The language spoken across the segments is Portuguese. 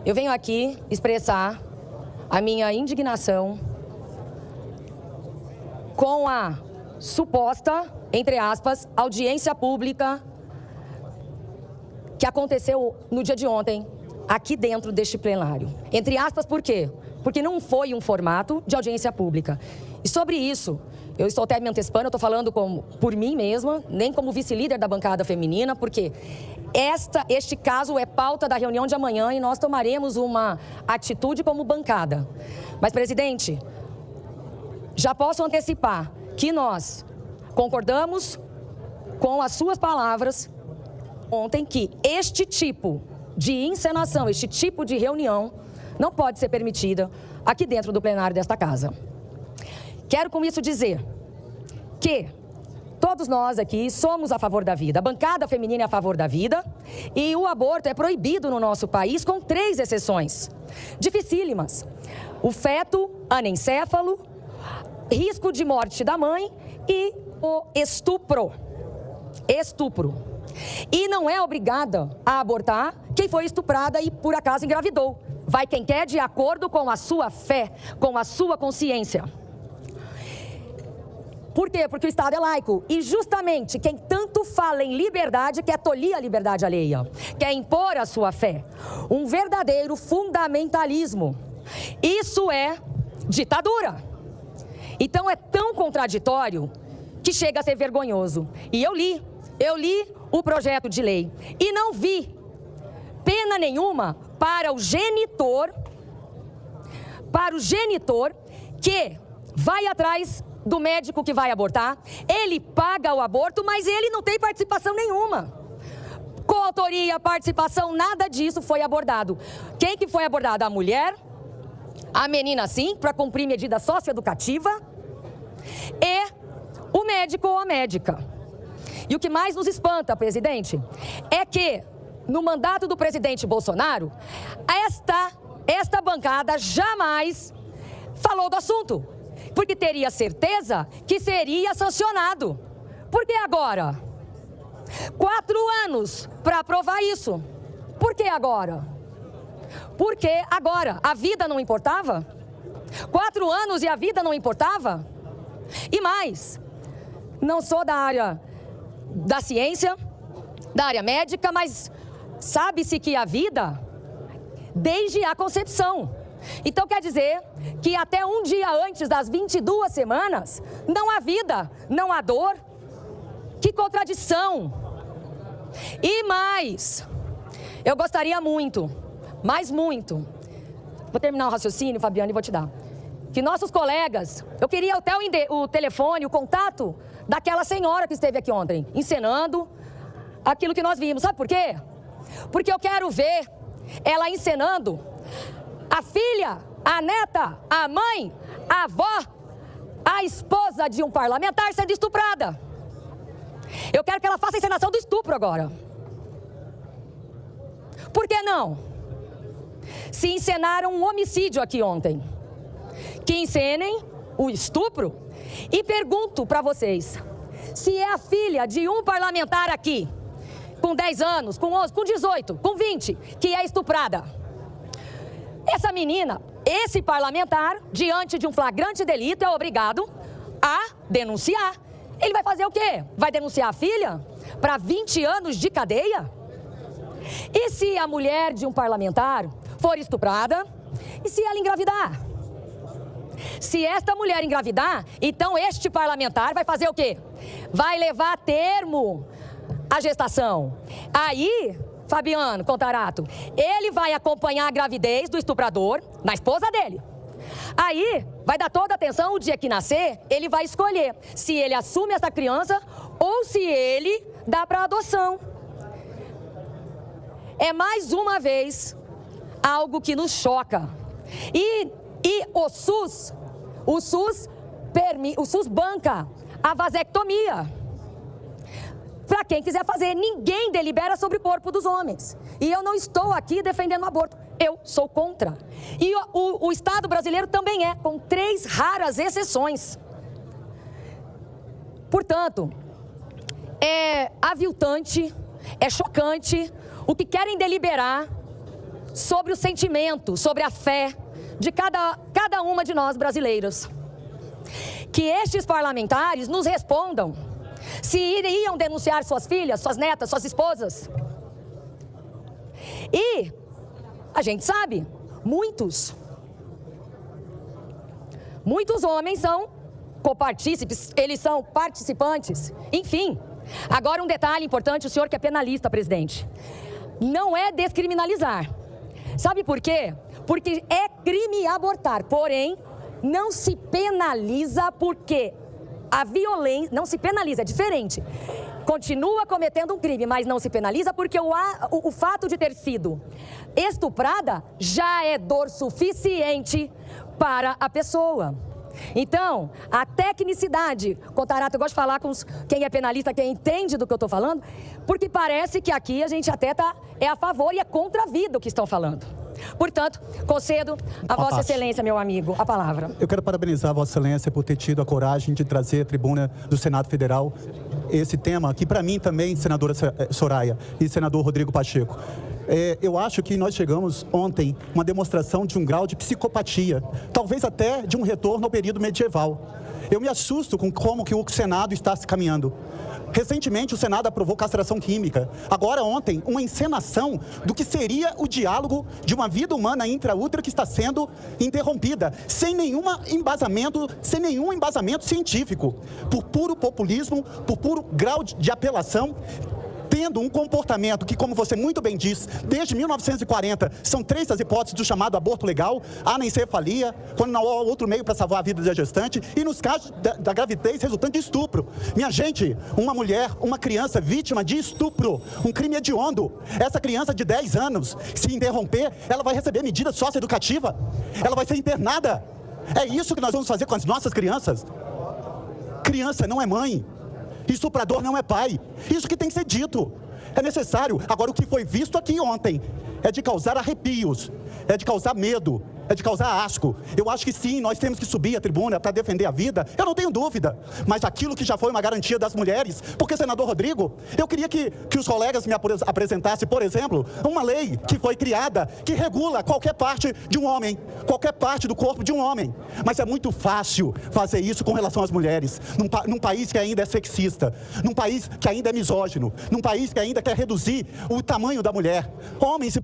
Eu venho aqui expressar a minha indignação com a suposta, entre aspas, audiência pública que aconteceu no dia de ontem, aqui dentro deste plenário. Entre aspas, por quê? Porque não foi um formato de audiência pública. E sobre isso, eu estou até me antecipando, eu estou falando por mim mesma, nem como vice-líder da bancada feminina, porque este caso é pauta da reunião de amanhã e nós tomaremos uma atitude como bancada. Mas, presidente, já posso antecipar que nós concordamos com as suas palavras ontem que este tipo de encenação, este tipo de reunião não pode ser permitida aqui dentro do plenário desta casa. Quero com isso dizer que todos nós aqui somos a favor da vida, a bancada feminina é a favor da vida e o aborto é proibido no nosso país com 3 exceções dificílimas: o feto anencéfalo, risco de morte da mãe e o estupro. E não é obrigada a abortar quem foi estuprada e por acaso engravidou. Vai quem quer de acordo com a sua fé, com a sua consciência. Por quê? Porque o Estado é laico e justamente quem tanto fala em liberdade quer tolir a liberdade alheia, quer impor a sua fé. Um verdadeiro fundamentalismo. Isso é ditadura. Então é tão contraditório que chega a ser vergonhoso. E eu li o projeto de lei e não vi pena nenhuma para o genitor que vai atrás do médico que vai abortar, ele paga o aborto, mas ele não tem participação nenhuma. Coautoria, participação, nada disso foi abordado. Quem que foi abordado? A mulher, a menina sim, para cumprir medida socioeducativa, e o médico ou a médica. E o que mais nos espanta, presidente, é que no mandato do presidente Bolsonaro, esta bancada jamais falou do assunto, porque teria certeza que seria sancionado. Por que agora? 4 anos para aprovar isso. Por que agora? Porque agora a vida não importava? 4 anos e a vida não importava? E mais, não sou da área da ciência, da área médica, mas sabe-se que a vida desde a concepção. Então quer dizer que até um dia antes das 22 semanas, não há vida, não há dor. Que contradição! E mais, eu gostaria muito, mas muito, vou terminar o raciocínio, Fabiana, e vou te dar, que nossos colegas, eu queria até o telefone, o contato daquela senhora que esteve aqui ontem, encenando aquilo que nós vimos. Sabe por quê? Porque eu quero ver ela encenando a filha, a neta, a mãe, a avó, a esposa de um parlamentar sendo estuprada. Eu quero que ela faça a encenação do estupro agora. Por que não? Se encenaram um homicídio aqui ontem, que encenem o estupro. E pergunto para vocês, se é a filha de um parlamentar aqui, com 10 anos, com 11, com 18, com 20, que é estuprada, essa menina, esse parlamentar, diante de um flagrante delito, é obrigado a denunciar. Ele vai fazer o quê? Vai denunciar a filha para 20 anos de cadeia? E se a mulher de um parlamentar for estuprada? E se ela engravidar? Se esta mulher engravidar, então este parlamentar vai fazer o quê? Vai levar a termo a gestação. Aí, Fabiano Contarato, ele vai acompanhar a gravidez do estuprador na esposa dele. Aí, vai dar toda a atenção, o dia que nascer, ele vai escolher se ele assume essa criança ou se ele dá para adoção. É mais uma vez algo que nos choca. E o SUS banca a vasectomia. Para quem quiser fazer, ninguém delibera sobre o corpo dos homens. E eu não estou aqui defendendo o aborto, eu sou contra. E o Estado brasileiro também é, com 3 raras exceções. Portanto, é aviltante, é chocante o que querem deliberar sobre o sentimento, sobre a fé de cada uma de nós brasileiros. Que estes parlamentares nos respondam se iriam denunciar suas filhas, suas netas, suas esposas. E a gente sabe, muitos homens são copartícipes, eles são participantes, enfim. Agora um detalhe importante, o senhor que é penalista, presidente, não é descriminalizar. Sabe por quê? Porque é crime abortar, porém não se penaliza porque a violência, não se penaliza, é diferente. Continua cometendo um crime, mas não se penaliza porque o fato de ter sido estuprada já é dor suficiente para a pessoa. Então, a tecnicidade, Contarato, eu gosto de falar com quem é penalista, quem entende do que eu estou falando, porque parece que aqui a gente até é a favor e é contra a vida o que estão falando. Portanto, concedo a Vossa Excelência, meu amigo, a palavra. Eu quero parabenizar a Vossa Excelência por ter tido a coragem de trazer à tribuna do Senado Federal esse tema, que para mim também, senadora Soraya e senador Rodrigo Pacheco, eu acho que nós chegamos ontem a uma demonstração de um grau de psicopatia, talvez até de um retorno ao período medieval. Eu me assusto com como que o Senado está se caminhando. Recentemente o Senado aprovou castração química. Agora ontem, uma encenação do que seria o diálogo de uma vida humana intraútero que está sendo interrompida, sem nenhum embasamento científico, por puro populismo, por puro grau de apelação, tendo um comportamento que, como você muito bem diz, desde 1940, são 3 as hipóteses do chamado aborto legal: anencefalia, quando não há outro meio para salvar a vida da gestante, e nos casos da gravidez resultante de estupro. Minha gente, uma mulher, uma criança vítima de estupro, um crime hediondo. Essa criança de 10 anos, se interromper, ela vai receber medida socioeducativa, ela vai ser internada. É isso que nós vamos fazer com as nossas crianças? Criança não é mãe. Estuprador não é pai. Isso que tem que ser dito. É necessário. Agora, o que foi visto aqui ontem é de causar arrepios, é de causar medo, é de causar asco. Eu acho que sim, nós temos que subir à tribuna para defender a vida, eu não tenho dúvida. Mas aquilo que já foi uma garantia das mulheres, porque, senador Rodrigo, eu queria que os colegas me apresentassem, por exemplo, uma lei que foi criada, que regula qualquer parte de um homem, qualquer parte do corpo de um homem. Mas é muito fácil fazer isso com relação às mulheres, num país que ainda é sexista, num país que ainda é misógino, num país que ainda quer reduzir o tamanho da mulher. Homens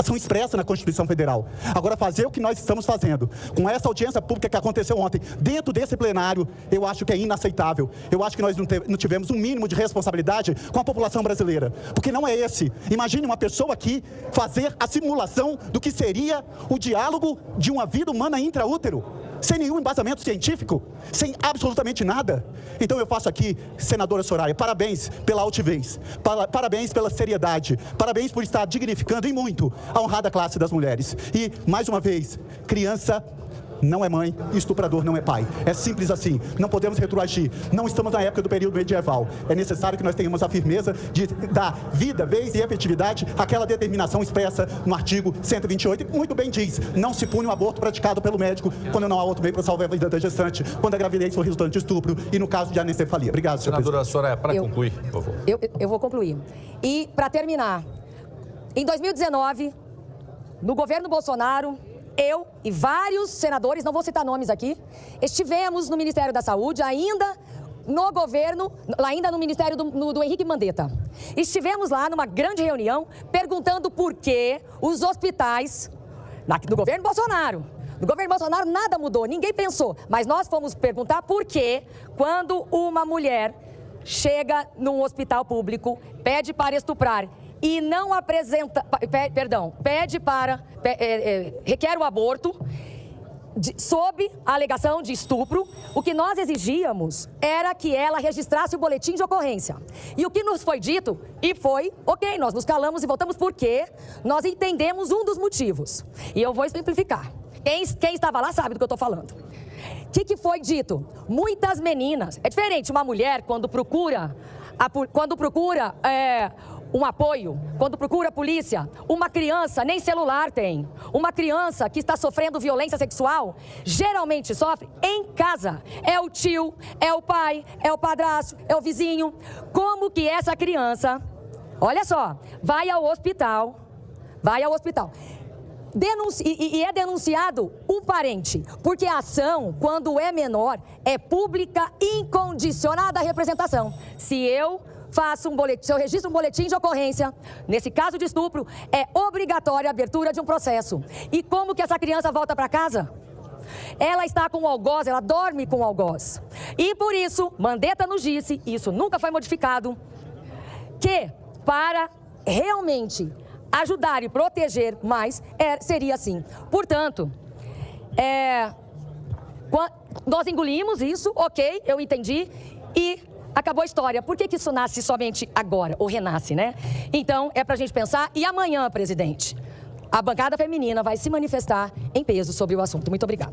são expressa na Constituição Federal. Agora, fazer o que nós estamos fazendo, com essa audiência pública que aconteceu ontem, dentro desse plenário, eu acho que é inaceitável. Eu acho que nós não tivemos um mínimo de responsabilidade com a população brasileira, porque não é esse. Imagine uma pessoa aqui fazer a simulação do que seria o diálogo de uma vida humana intraútero, sem nenhum embasamento científico, sem absolutamente nada. Então eu faço aqui, senadora Soraya, parabéns pela altivez, parabéns pela seriedade, parabéns por estar dignificando e muito a honrada classe das mulheres. E, mais uma vez, criança não é mãe, estuprador não é pai. É simples assim, não podemos retroagir. Não estamos na época do período medieval. É necessário que nós tenhamos a firmeza de dar vida, vez e efetividade àquela determinação expressa no artigo 128, que muito bem diz: não se pune um aborto praticado pelo médico quando não há outro meio para salvar a vida da gestante, quando a gravidez for resultante de estupro e no caso de anencefalia. Obrigado, senhor Senadora Soraya, para concluir, por favor. Eu vou concluir. E, para terminar, em 2019, no governo Bolsonaro, eu e vários senadores, não vou citar nomes aqui, estivemos no Ministério da Saúde, ainda no governo, ainda no Ministério do Henrique Mandetta. Estivemos lá numa grande reunião, perguntando por que os hospitais, no governo Bolsonaro, no governo Bolsonaro nada mudou, ninguém pensou, mas nós fomos perguntar por que, quando uma mulher chega num hospital público, pede para estuprar, e não apresenta, requer o aborto sob a alegação de estupro, o que nós exigíamos era que ela registrasse o boletim de ocorrência. E o que nos foi dito, e foi, ok, nós nos calamos e voltamos porque nós entendemos um dos motivos. E eu vou simplificar. Quem estava lá sabe do que eu estou falando. O que foi dito? Muitas meninas, é diferente uma mulher quando procura um apoio, quando procura a polícia, uma criança nem celular tem. Uma criança que está sofrendo violência sexual, geralmente sofre em casa. É o tio, é o pai, é o padrasto, é o vizinho. Como que essa criança Olha só, vai ao hospital. E é denunciado o parente, porque a ação, quando é menor, é pública incondicionada à representação. Se eu faço um boletim, se eu registro um boletim de ocorrência, nesse caso de estupro, é obrigatória a abertura de um processo. E como que essa criança volta para casa? Ela está com o algoz, ela dorme com o algoz. E por isso, Mandetta nos disse, e isso nunca foi modificado, que para realmente ajudar e proteger mais, seria assim. Portanto, nós engolimos isso, ok, eu entendi, e acabou a história. Por que isso nasce somente agora, ou renasce, né? Então, é pra gente pensar, e amanhã, presidente, a bancada feminina vai se manifestar em peso sobre o assunto. Muito obrigada.